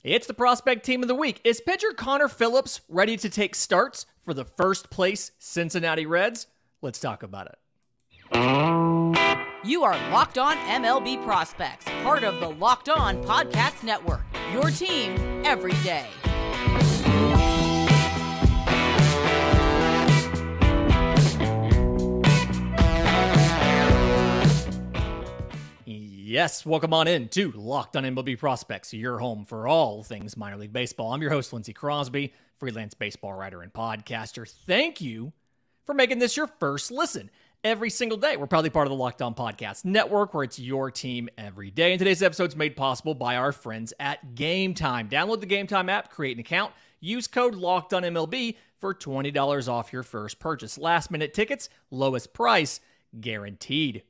It's the Prospect Team of the Week. Is pitcher Connor Phillips ready to take starts for the first place Cincinnati Reds? Let's talk about it. You are Locked On MLB Prospects, part of the Locked On Podcast Network, your team every day. Yes, welcome on in to Locked On MLB Prospects, your home for all things minor league baseball. I'm your host, Lindsey Crosby, freelance baseball writer and podcaster. Thank you for making this your first listen every single day. We're proudly part of the Locked On Podcast Network, where it's your team every day. And today's episode is made possible by our friends at Game Time. Download the Game Time app, create an account, use code LOCKEDONMLB for $20 off your first purchase. Last minute tickets, lowest price guaranteed.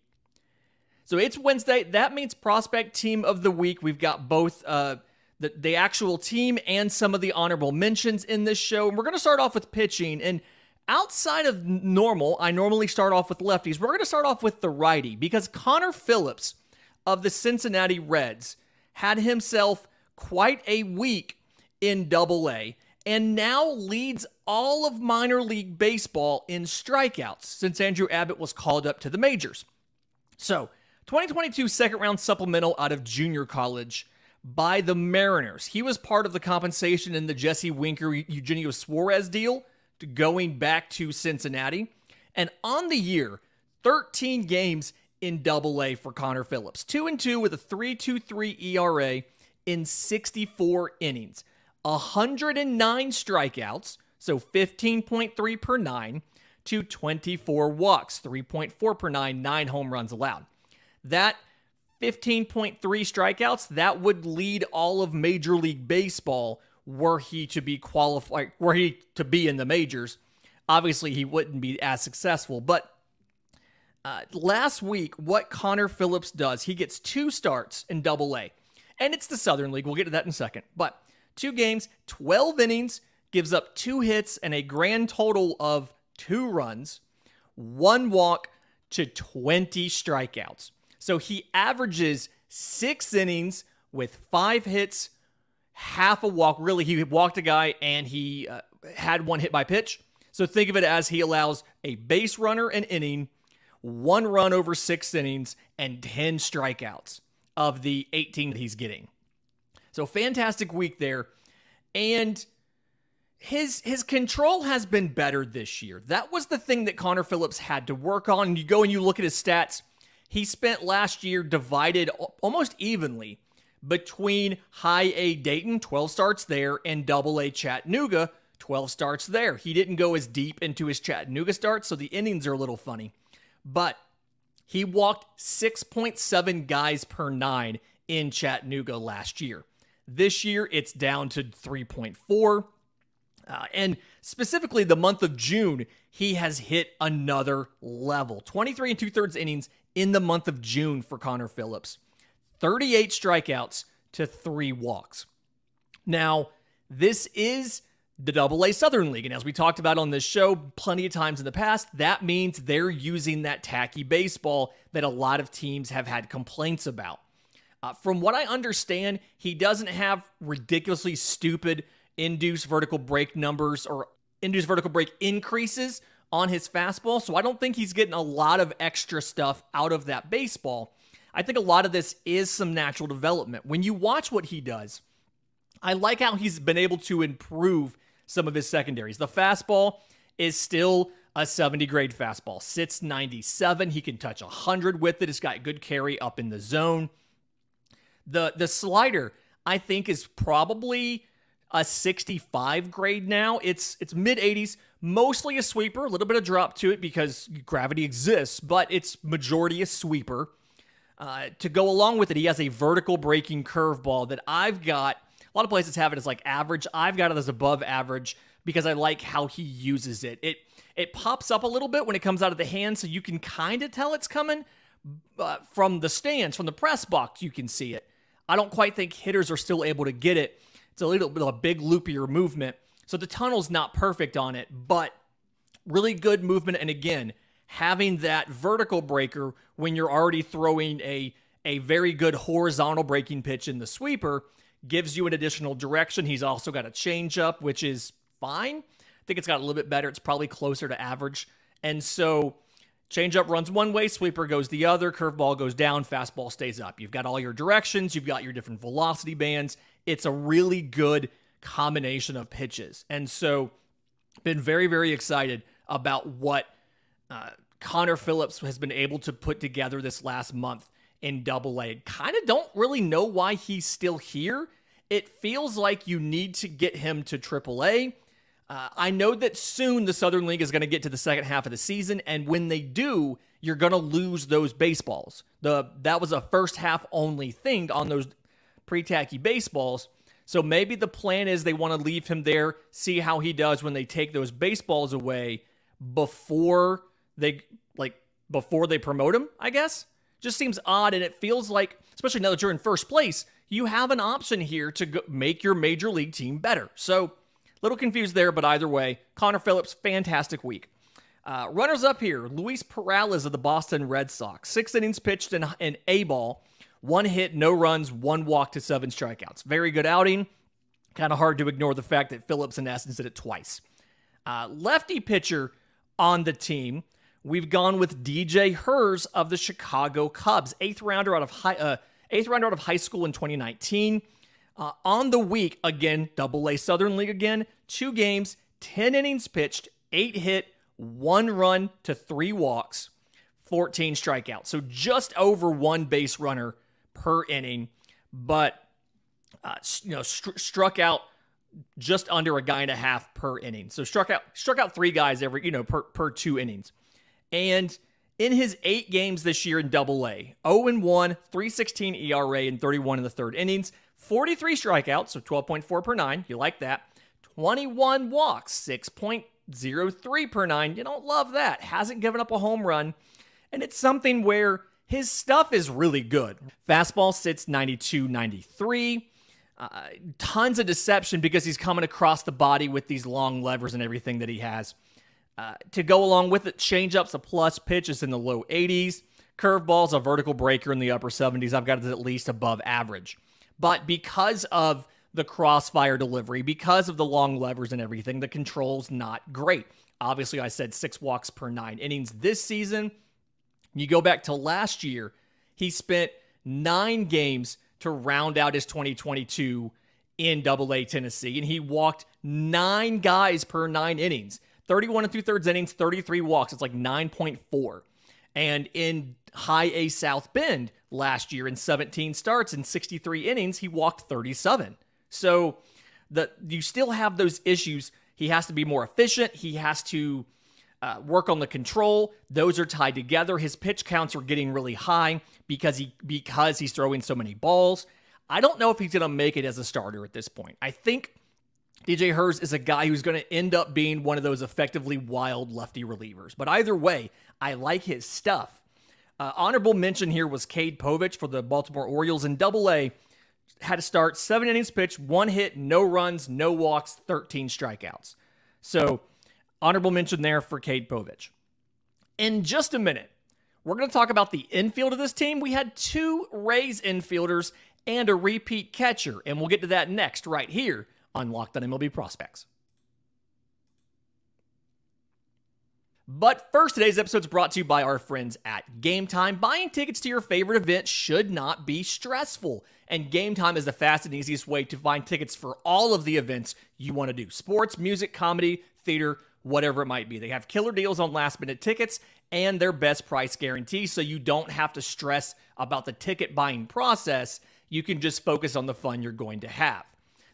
So it's Wednesday. That means Prospect Team of the Week. We've got both the actual team and some of the honorable mentions in this show. And we're going to start off with pitching. And outside of normal, I normally start off with lefties. We're going to start off with the righty because Connor Phillips of the Cincinnati Reds had himself quite a week in Double-A and now leads all of minor league baseball in strikeouts since Andrew Abbott was called up to the majors. So, 2022 second-round supplemental out of junior college by the Mariners. He was part of the compensation in the Jesse Winker, Eugenio Suarez deal going back to Cincinnati. And on the year, 13 games in Double-A for Connor Phillips. 2-2 with a 3.23 ERA in 64 innings. 109 strikeouts, so 15.3 per 9, to 24 walks, 3.4 per 9, 9 home runs allowed. That 15.3 strikeouts, that would lead all of Major League Baseball were he to be qualified, were he to be in the majors. Obviously, he wouldn't be as successful, but last week, what Connor Phillips does, he gets 2 starts in Double-A, and it's the Southern League. We'll get to that in a second, but 2 games, 12 innings, gives up 2 hits and a grand total of 2 runs, 1 walk to 20 strikeouts. So he averages 6 innings with 5 hits, half a walk. Really, he walked a guy and he had 1 hit by pitch. So think of it as he allows a base runner an inning, 1 run over 6 innings, and 10 strikeouts of the 18 that he's getting. So fantastic week there. And his control has been better this year. That was the thing that Connor Phillips had to work on. And you go and you look at his stats. He spent last year divided almost evenly between High A Dayton, 12 starts there, and Double-A Chattanooga, 12 starts there. He didn't go as deep into his Chattanooga starts, so the innings are a little funny. But he walked 6.7 guys per 9 in Chattanooga last year. This year, it's down to 3.4. And specifically the month of June, he has hit another level. 23 2/3 innings in the month of June for Connor Phillips. 38 strikeouts to 3 walks. Now, this is the Double-A Southern League. And as we talked about on this show plenty of times in the past, that means they're using that tacky baseball that a lot of teams have had complaints about. From what I understand, he doesn't have ridiculously stupid induced vertical break numbers or induced vertical break increases on his fastball, so I don't think he's getting a lot of extra stuff out of that baseball. I think a lot of this is some natural development. When you watch what he does, I like how he's been able to improve some of his secondaries. The fastball is still a 70 grade fastball. Sits 97. He can touch 100 with it. It's got good carry up in the zone. The slider, I think, is probably a 65 grade now. It's mid-80s, mostly a sweeper, a little bit of drop to it because gravity exists, but it's majority a sweeper. To go along with it, he has a vertical breaking curveball that I've got. A lot of places have it as like average. I've got it as above average because I like how he uses it. It pops up a little bit when it comes out of the hand, so you can kind of tell it's coming from the stands, from the press box. You can see it. I don't quite think hitters are still able to get it. It's a little bit of a big loopier movement. So the tunnel's not perfect on it, but really good movement. And again, having that vertical breaker when you're already throwing a very good horizontal breaking pitch in the sweeper gives you an additional direction. He's also got a changeup, which is fine. I think it's got a little bit better. It's probably closer to average. And so changeup runs one way, sweeper goes the other, curveball goes down, fastball stays up. You've got all your directions. You've got your different velocity bands. It's a really good combination of pitches. And so been very, very excited about what Connor Phillips has been able to put together this last month in Double-A. Kind of don't really know why he's still here. It feels like you need to get him to Triple-A. I know that soon the Southern League is going to get to the second half of the season, and when they do, you're going to lose those baseballs. That was a first half only thing on those pre-tacky baseballs. So maybe the plan is they want to leave him there, see how he does when they take those baseballs away before they promote him, I guess. Just seems odd, and it feels like, especially now that you're in first place, you have an option here to make your major league team better. So little confused there, but either way, Connor Phillips, fantastic week. Runners up here, Luis Perales of the Boston Red Sox. 6 innings pitched in A ball, 1 hit, no runs, 1 walk to 7 strikeouts. Very good outing. Kind of hard to ignore the fact that Phillips, in essence, did it twice. Lefty pitcher on the team, we've gone with DJ Herz of the Chicago Cubs. 8th rounder out of high school in 2019. On the week, again, Double-A Southern League again, 2 games, 10 innings pitched, 8 hit, 1 run to 3 walks, 14 strikeouts. So just over 1 base runner per inning, but struck out just under a guy and a half per inning. So struck out 3 guys every per 2 innings. And in his 8 games this year in Double-A, 0-1, 3.16 ERA, and 31 in the 3rd innings. 43 strikeouts, so 12.4 per 9. You like that. 21 walks, 6.03 per 9. You don't love that. Hasn't given up a home run. And it's something where his stuff is really good. Fastball sits 92, 93. Tons of deception because he's coming across the body with these long levers and everything that he has. To go along with it, changeup's a plus, pitches in the low 80s. Curveball's a vertical breaker in the upper 70s. I've got it at least above average. But because of the crossfire delivery, because of the long levers and everything, the control's not great. Obviously, I said 6 walks per 9 innings this season. You go back to last year, he spent 9 games to round out his 2022 in Double-A Tennessee, and he walked 9 guys per 9 innings. 31 2/3 innings, 33 walks. It's like 9.4. And in High A South Bend last year in 17 starts and 63 innings, he walked 37. So you still have those issues. He has to be more efficient. He has to work on the control. Those are tied together. His pitch counts are getting really high because he's throwing so many balls. I don't know if he's going to make it as a starter at this point. I think DJ Herz is a guy who's going to end up being one of those effectively wild lefty relievers. But either way, I like his stuff. Honorable mention here was Cade Povich for the Baltimore Orioles in Double-A. Had to start 7 innings pitched, 1 hit, no runs, no walks, 13 strikeouts. So honorable mention there for Cade Povich. In just a minute, we're going to talk about the infield of this team. We had 2 Rays infielders and a repeat catcher, and we'll get to that next right here on Locked On MLB Prospects. But first, today's episode is brought to you by our friends at Game Time. Buying tickets to your favorite event should not be stressful, and Game Time is the fast and easiest way to find tickets for all of the events you want to do. Sports, music, comedy, theater, whatever it might be. They have killer deals on last-minute tickets and their best price guarantee, so you don't have to stress about the ticket buying process. You can just focus on the fun you're going to have.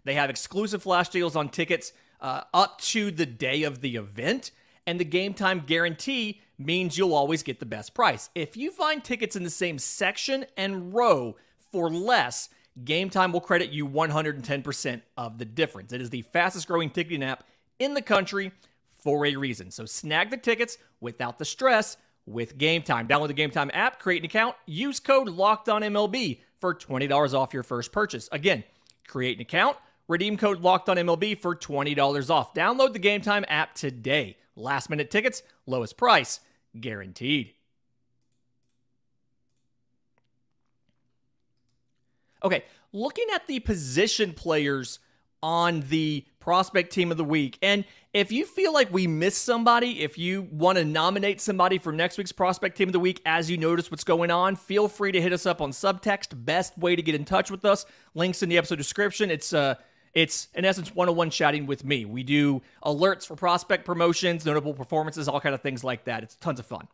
They have exclusive flash deals on tickets up to the day of the event, and the Game Time guarantee means you'll always get the best price. If you find tickets in the same section and row for less, Game Time will credit you 110% of the difference. It is the fastest growing ticketing app in the country for a reason. So snag the tickets without the stress with Game Time. Download the Game Time app, create an account, use code LOCKEDONMLB for $20 off your first purchase. Again, create an account, redeem code LOCKEDONMLB for $20 off. Download the Game Time app today. Last minute tickets, lowest price, guaranteed. Okay, looking at the position players on the prospect team of the week. And if you feel like we missed somebody, if you want to nominate somebody for next week's prospect team of the week as you notice what's going on, feel free to hit us up on subtext. Best way to get in touch with us. Links in the episode description. It's in essence one-on-one chatting with me. We do alerts for prospect promotions, notable performances, all kind of things like that. It's tons of fun.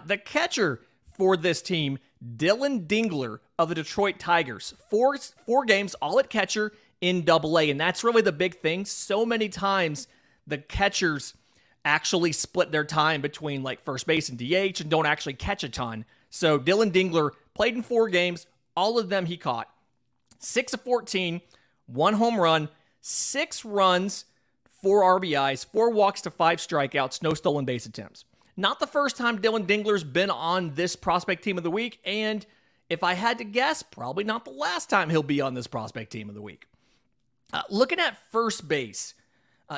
The catcher for this team, Dillon Dingler of the Detroit Tigers. Four games, all at catcher in Double-A, and that's really the big thing. So many times the catchers actually split their time between like first base and DH and don't actually catch a ton. So Dillon Dingler played in 4 games. All of them he caught. 6 of 14, 1 home run, 6 runs, 4 RBIs, 4 walks to 5 strikeouts, no stolen base attempts. Not the first time Dillon Dingler's been on this prospect team of the week, and if I had to guess, probably not the last time he'll be on this prospect team of the week. Looking at first base,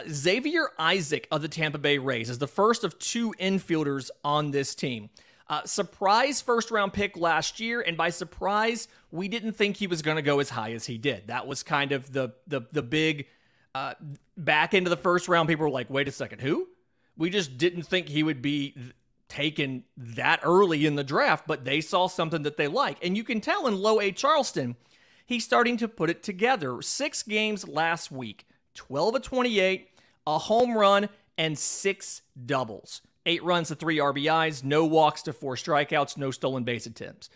Xavier Isaac of the Tampa Bay Rays is the first of 2 infielders on this team. Surprise first-round pick last year, and by surprise, we didn't think he was going to go as high as he did. That was kind of the big back end of the first round. People were like, wait a second, who? We just didn't think he would be taken that early in the draft, but they saw something that they like. And you can tell in low A Charleston, he's starting to put it together. 6 games last week, 12 of 28, a home run, and 6 doubles. 8 runs to 3 RBIs, no walks to 4 strikeouts, no stolen base attempts.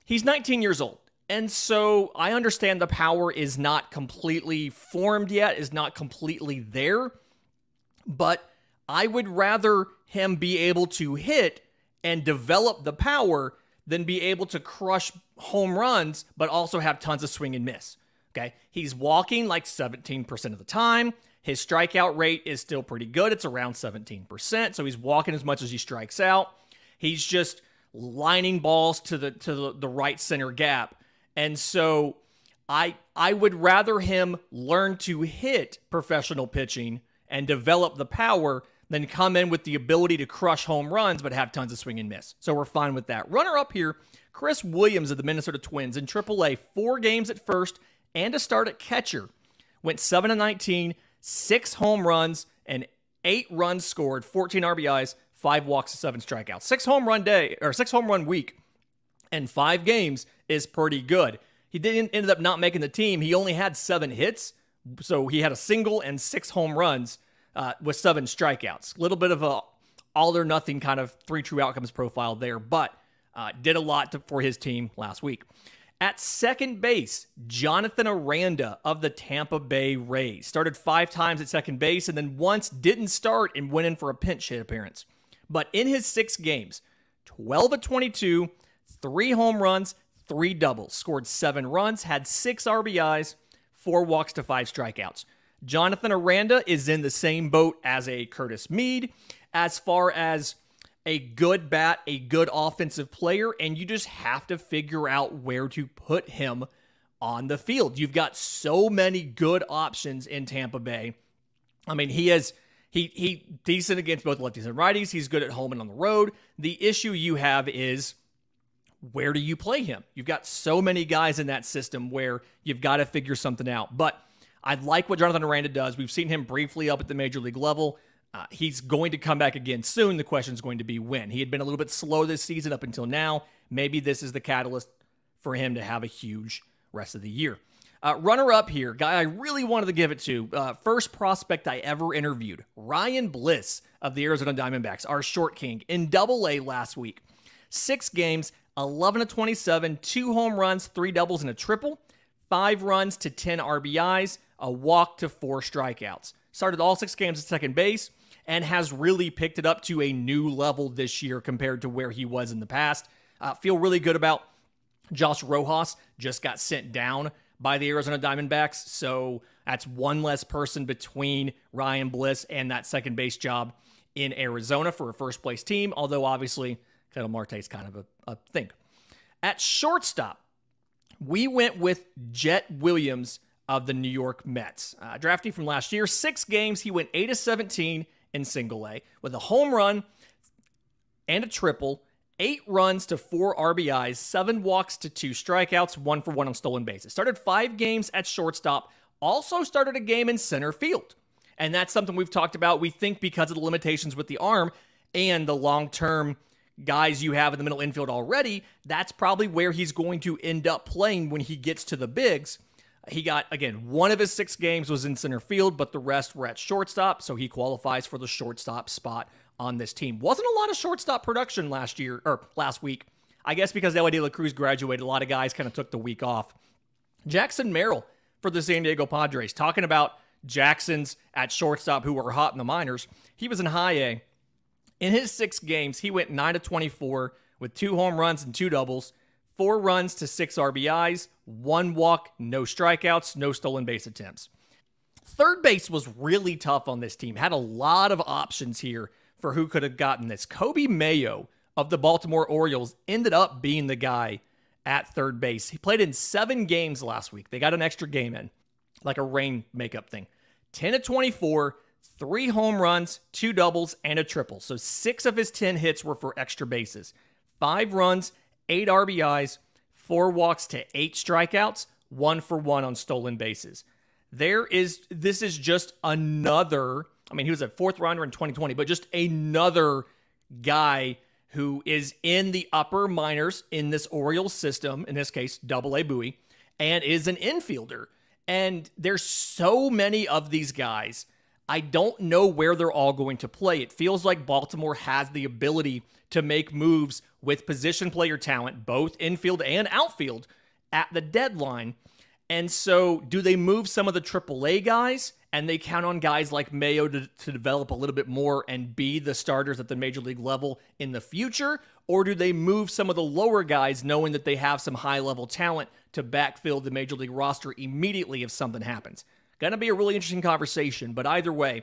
He's 19 years old, and so I understand the power is not completely formed yet, is not completely there, but I would rather him be able to hit and develop the power than be able to crush home runs, but also have tons of swing and miss. Okay, he's walking like 17% of the time. His strikeout rate is still pretty good. It's around 17%, so he's walking as much as he strikes out. He's just lining balls to the right center gap. And so I would rather him learn to hit professional pitching and develop the power than come in with the ability to crush home runs but have tons of swing and miss. So we're fine with that. Runner up here, Rece Williams of the Minnesota Twins in AAA, 4 games at first and a start at catcher. Went 7 of 19, 6 home runs, and 8 runs scored, 14 RBIs, 5 walks, 7 strikeouts. 6 home run week and 5 games is pretty good. He ended up not making the team. He only had 7 hits, so he had a single and 6 home runs with 7 strikeouts. A little bit of a all or nothing kind of 3 true outcomes profile there, but did a lot for his team last week. At second base, Jonathan Aranda of the Tampa Bay Rays. Started 5 times at second base and then once didn't start and went in for a pinch hit appearance. But in his 6 games, 12 of 22, 3 home runs, 3 doubles. Scored 7 runs, had 6 RBIs, 4 walks to 5 strikeouts. Jonathan Aranda is in the same boat as a Curtis Mead as far as a good bat, a good offensive player, and you just have to figure out where to put him on the field. You've got so many good options in Tampa Bay. I mean, he's decent against both lefties and righties. He's good at home and on the road. The issue you have is, where do you play him? You've got so many guys in that system where you've got to figure something out. But I like what Jonathan Aranda does. We've seen him briefly up at the major league level. He's going to come back again soon. The question is going to be when. He had been a little bit slow this season up until now. Maybe this is the catalyst for him to have a huge rest of the year. Runner up here, guy I really wanted to give it to. First prospect I ever interviewed, Ryan Bliss of the Arizona Diamondbacks, our short king, in Double-A last week. 6 games, 11 of 27, 2 home runs, 3 doubles, and a triple. 5 runs to 10 RBIs, a walk to 4 strikeouts. Started all 6 games at second base and has really picked it up to a new level this year compared to where he was in the past. Feel really good about Josh Rojas. Just got sent down by the Arizona Diamondbacks, so that's one less person between Ryan Bliss and that second base job in Arizona for a first-place team, although obviously Ketel Marte's kind of a thing. At shortstop, we went with Jett Williams of the New York Mets. Draftee from last year, 6 games, he went 8 of 17 in Single-A with a home run and a triple 8 runs to 4 RBIs, 7 walks to 2 strikeouts, 1 for 1 on stolen bases. Started 5 games at shortstop, also started a game in center field. And that's something we've talked about. We think because of the limitations with the arm and the long-term guys you have in the middle infield already, that's probably where he's going to end up playing when he gets to the bigs. He got, again, 1 of his 6 games was in center field, but the rest were at shortstop, so he qualifies for the shortstop spot on this team. Wasn't a lot of shortstop production last week. I guess because Elly De La Cruz graduated, a lot of guys kind of took the week off. Jackson Merrill for the San Diego Padres. Talking about Jacksons at shortstop who were hot in the minors. He was in high A. In his 6 games, he went 9-24 with 2 home runs and 2 doubles, 4 runs to 6 RBIs, 1 walk, no strikeouts, no stolen base attempts. Third base was really tough on this team. Had a lot of options here for who could have gotten this. Coby Mayo of the Baltimore Orioles ended up being the guy at third base. He played in 7 games last week. They got an extra game in, like a rain makeup thing. 10-24, 3 home runs, 2 doubles, and a triple. So 6 of his 10 hits were for extra bases. 5 runs, 8 RBIs, 4 walks to 8 strikeouts, 1 for 1 on stolen bases. This is just another, he was a 4th rounder in 2020, but just another guy who is in the upper minors in this Orioles system, in this case, AA Bowie, and is an infielder. And there's so many of these guys. I don't know where they're all going to play. It feels like Baltimore has the ability to make moves with position player talent, both infield and outfield, at the deadline. And so do they move some of the AAA guys and they count on guys like Mayo to develop a little bit more and be the starters at the major league level in the future? Or do they move some of the lower guys knowing that they have some high-level talent to backfill the major league roster immediately if something happens? Going to be a really interesting conversation, but either way,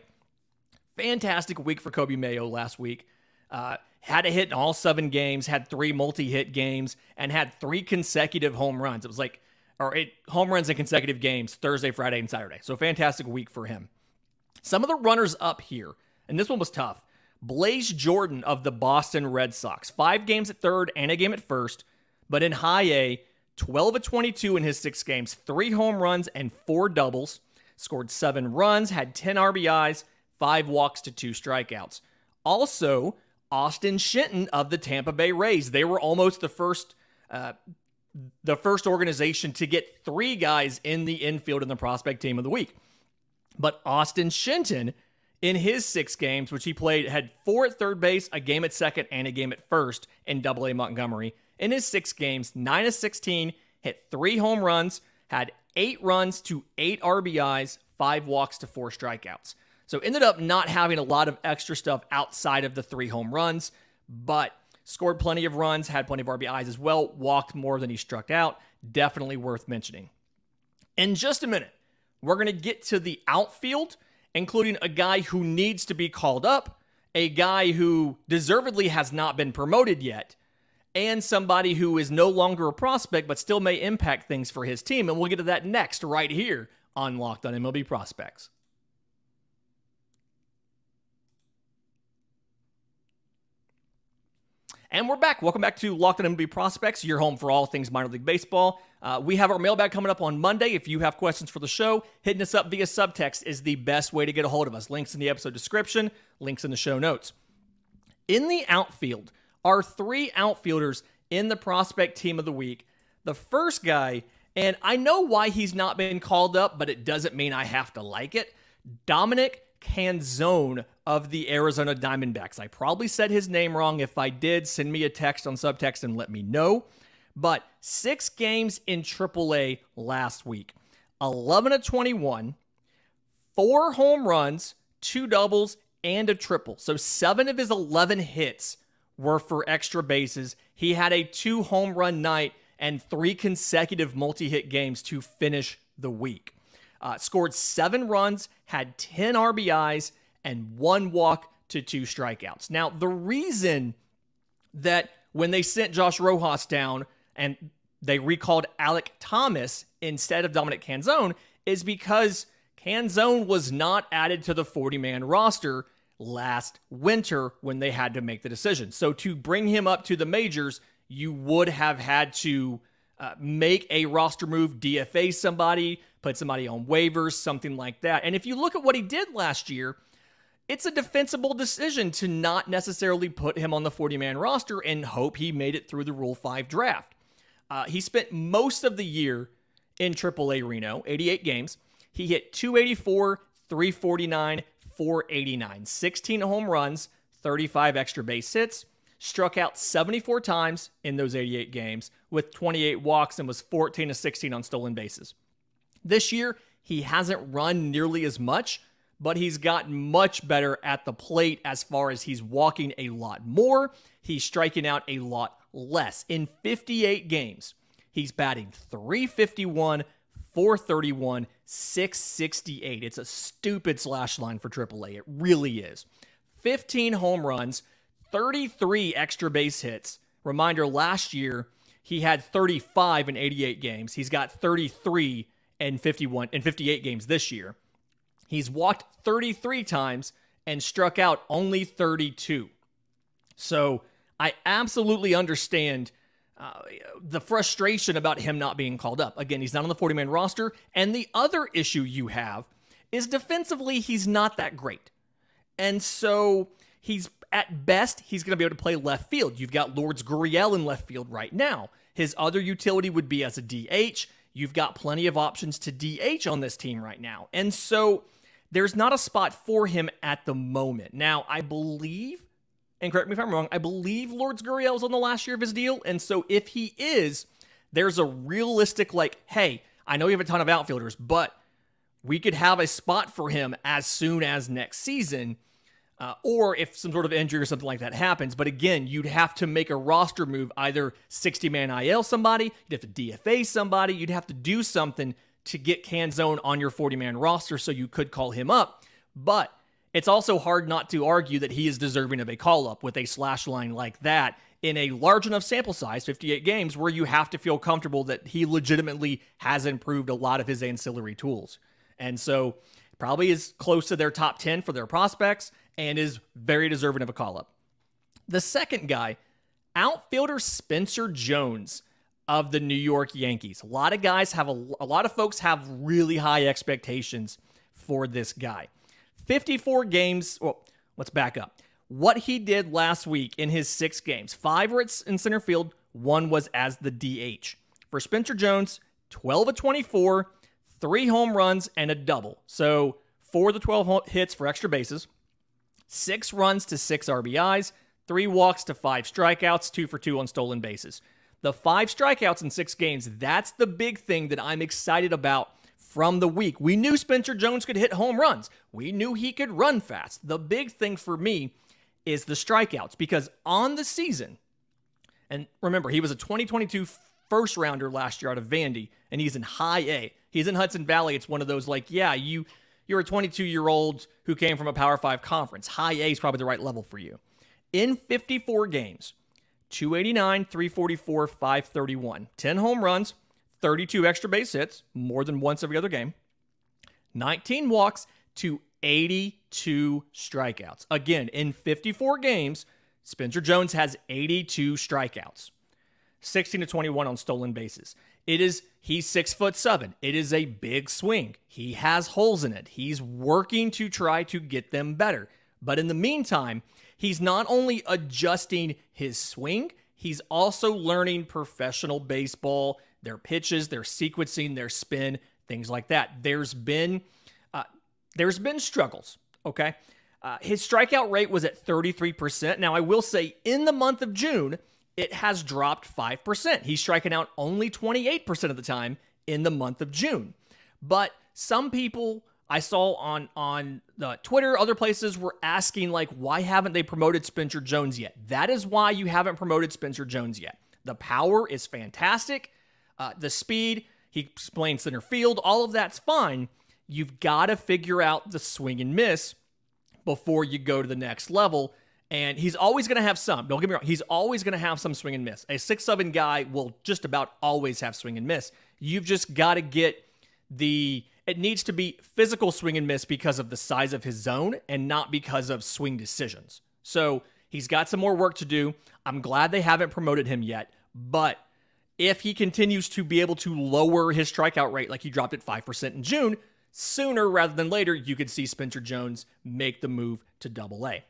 fantastic week for Coby Mayo last week. Had a hit in all 7 games, had 3 multi-hit games, and had 3 consecutive home runs. It was like, home runs in consecutive games, Thursday, Friday, and Saturday. So fantastic week for him. Some of the runners up here, and this one was tough. Blaze Jordan of the Boston Red Sox. 5 games at third and a game at first, but in high A, 12-22 in his 6 games, 3 home runs and 4 doubles. Scored 7 runs, had 10 RBIs, 5 walks to 2 strikeouts. Also, Austin Shenton of the Tampa Bay Rays. They were almost the first organization to get 3 guys in the infield in the prospect team of the week. But Austin Shenton, in his 6 games, which he played, had 4 at third base, a game at second, and a game at first in AA Montgomery. In his 6 games, 9-16, hit 3 home runs, had 8 runs to 8 RBIs, 5 walks to 4 strikeouts. So ended up not having a lot of extra stuff outside of the 3 home runs, but scored plenty of runs, had plenty of RBIs as well, walked more than he struck out. Definitely worth mentioning. In just a minute, we're going to get to the outfield, including a guy who needs to be called up, a guy who deservedly has not been promoted yet, and somebody who is no longer a prospect but still may impact things for his team. And we'll get to that next right here on Locked on MLB Prospects. And we're back. Welcome back to Locked on MLB Prospects, your home for all things minor league baseball. We have our mailbag coming up on Monday. If you have questions for the show, hitting us up via subtext is the best way to get a hold of us. Links in the episode description, links in the show notes. In the outfield are 3 outfielders in the prospect team of the week. The first guy, and I know why he's not been called up, but it doesn't mean I have to like it, Dominic Canzone of the Arizona Diamondbacks. I probably said his name wrong. If I did, send me a text on subtext and let me know. But 6 games in AAA last week. 11-21, 4 home runs, 2 doubles, and a triple. So 7 of his 11 hits were for extra bases. He had a 2 home run night and 3 consecutive multi-hit games to finish the week. Scored 7 runs, had 10 RBIs, and 1 walk to 2 strikeouts. Now, the reason that when they sent Josh Rojas down and they recalled Alek Thomas instead of Dominic Canzone is because Canzone was not added to the 40-man roster last winter when they had to make the decision. So to bring him up to the majors, you would have had to make a roster move, DFA somebody, put somebody on waivers, something like that. And if you look at what he did last year, it's a defensible decision to not necessarily put him on the 40-man roster and hope he made it through the Rule 5 draft. He spent most of the year in AAA Reno, 88 games. He hit 284, 349, 489, 16 home runs, 35 extra base hits, struck out 74 times in those 88 games with 28 walks and was 14 of 16 on stolen bases. This year, he hasn't run nearly as much, but he's gotten much better at the plate as far as he's walking a lot more. He's striking out a lot less. In 58 games, he's batting .351, .431, .668. It's a stupid slash line for AAA. It really is. 15 home runs, 33 extra base hits. Reminder, last year, he had 35 in 88 games. He's got 33 in 58 games this year. He's walked 33 times and struck out only 32. So I absolutely understand the frustration about him not being called up. Again, he's not on the 40-man roster. And the other issue you have is defensively, he's not that great. And so at best, he's going to be able to play left field. You've got Lourdes Gurriel in left field right now. His other utility would be as a DH. You've got plenty of options to DH on this team right now. And so there's not a spot for him at the moment. Now, I believe, and correct me if I'm wrong, I believe Lourdes Gurriel is on the last year of his deal. And so if he is, there's a realistic, hey, I know you have a ton of outfielders, but we could have a spot for him as soon as next season, or if some sort of injury or something like that happens. But again, you'd have to make a roster move, either 60-man IL somebody, you'd have to DFA somebody, you'd have to do something to get Canzone on your 40-man roster so you could call him up. But it's also hard not to argue that he is deserving of a call-up with a slash line like that in a large enough sample size, 58 games, where you have to feel comfortable that he legitimately has improved a lot of his ancillary tools. And so probably is close to their top 10 for their prospects and is very deserving of a call-up. The second guy, outfielder Spencer Jones of the New York Yankees. A lot of folks have really high expectations for this guy. 54 games. Well, let's back up. What he did last week in his 6 games, 5 were in center field, 1 was as the DH. For Spencer Jones, 12 of 24, 3 home runs, and a double. So 4 of the 12 hits for extra bases, 6 runs to 6 RBIs, 3 walks to 5 strikeouts, 2 for 2 on stolen bases. The 5 strikeouts in 6 games, that's the big thing that I'm excited about from the week. We knew Spencer Jones could hit home runs. We knew he could run fast. The big thing for me is the strikeouts, because on the season, and remember, he was a 2022 first rounder last year out of Vandy, and he's in high A. He's in Hudson Valley. It's one of those you're a 22-year-old who came from a Power 5 conference. High A is probably the right level for you. In 54 games, 289, 344, 531, 10 home runs, 32 extra base hits, more than once every other game, 19 walks to 82 strikeouts. Again, in 54 games, Spencer Jones has 82 strikeouts, 16 to 21 on stolen bases. He's 6'7". It is a big swing. He has holes in it. He's working to try to get them better. But in the meantime, he's not only adjusting his swing, he's also learning professional baseball, their pitches, their sequencing, their spin, things like that. There's been struggles, okay? His strikeout rate was at 33%. Now, I will say in the month of June, it has dropped 5%. He's striking out only 28% of the time in the month of June. But some people I saw on Twitter, other places, were asking, why haven't they promoted Spencer Jones yet? That is why you haven't promoted Spencer Jones yet. The power is fantastic. The speed, he explained center field, all of that's fine. You've got to figure out the swing and miss before you go to the next level. And he's always going to have some. Don't get me wrong. He's always going to have some swing and miss. A 6'7" guy will just about always have swing and miss. You've just got to get the it needs to be physical swing and miss because of the size of his zone and not because of swing decisions. So he's got some more work to do. I'm glad they haven't promoted him yet, but if he continues to be able to lower his strikeout rate like he dropped at 5% in June, sooner rather than later, you could see Spencer Jones make the move to Double-A.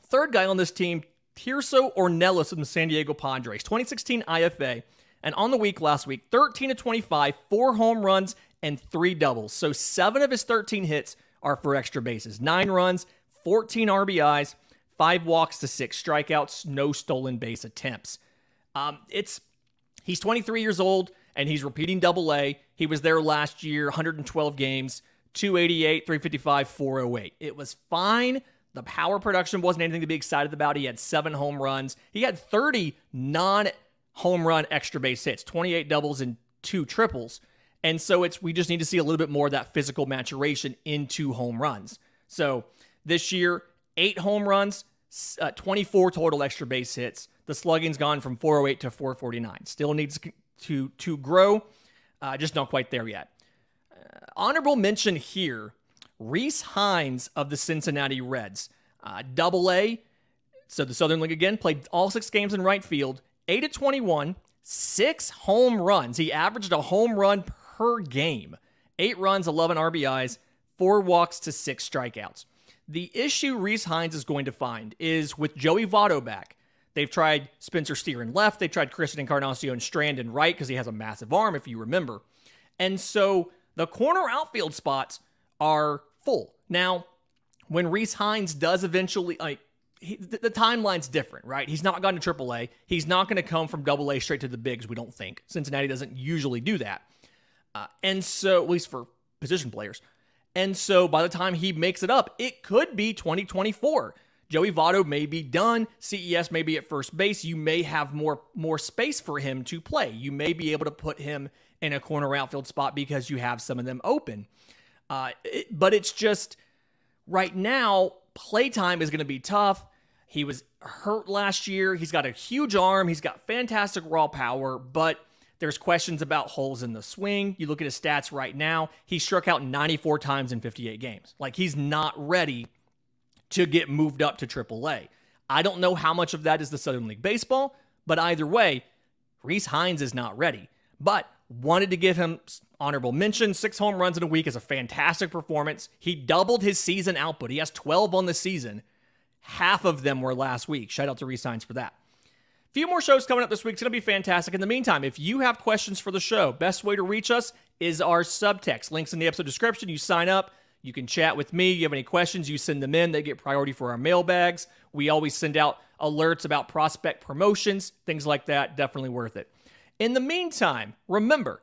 Third guy on this team, Tirso Ornelas from the San Diego Padres, 2016 IFA, and on the week last week, 13-25, 4 home runs, and 3 doubles. So 7 of his 13 hits are for extra bases. 9 runs, 14 RBIs, 5 walks to 6 strikeouts, no stolen base attempts. He's 23 years old, and he's repeating Double-A. He was there last year, 112 games, 288, 355, 408. It was fine. The power production wasn't anything to be excited about. He had 7 home runs. He had 30 non-home run extra base hits, 28 doubles and 2 triples. And so we just need to see a little bit more of that physical maturation into home runs. So this year, 8 home runs, 24 total extra base hits. The slugging's gone from 408 to 449. Still needs to grow, just not quite there yet. Honorable mention here, Rece Hinds of the Cincinnati Reds. Double-A, so the Southern League again, played all 6 games in right field, 8-21, 6 home runs. He averaged a home run per game. 8 runs, 11 RBIs, 4 walks to 6 strikeouts. The issue Rece Hinds is going to find is with Joey Votto back. They've tried Spencer Steer in left. They tried Christian Encarnacion Strand in right because he has a massive arm, if you remember. And so the corner outfield spots are full. Now, when Rece Hinds does eventually, the timeline's different, right? He's not gone to Triple-A. He's not going to come from Double-A straight to the bigs, we don't think. Cincinnati doesn't usually do that. And so, at least for position players. And so, by the time he makes it up, it could be 2024. Joey Votto may be done. CES may be at first base. You may have more space for him to play. You may be able to put him in a corner outfield spot because you have some of them open. But it's just, right now, playtime is going to be tough. He was hurt last year. He's got a huge arm. He's got fantastic raw power, but there's questions about holes in the swing. You look at his stats right now. He struck out 94 times in 58 games. Like, he's not ready to get moved up to Triple-A. I don't know how much of that is the Southern League baseball, but either way, Rece Hinds is not ready. But wanted to give him honorable mention. 6 home runs in a week is a fantastic performance. He doubled his season output. He has 12 on the season. Half of them were last week. Shout out to Rece Hinds for that. A few more shows coming up this week. It's going to be fantastic. In the meantime, if you have questions for the show, best way to reach us is our subtext. Links in the episode description. You sign up. You can chat with me. You have any questions, you send them in. They get priority for our mailbags. We always send out alerts about prospect promotions, things like that. Definitely worth it. In the meantime, remember,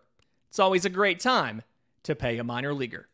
it's always a great time to pay a minor leaguer.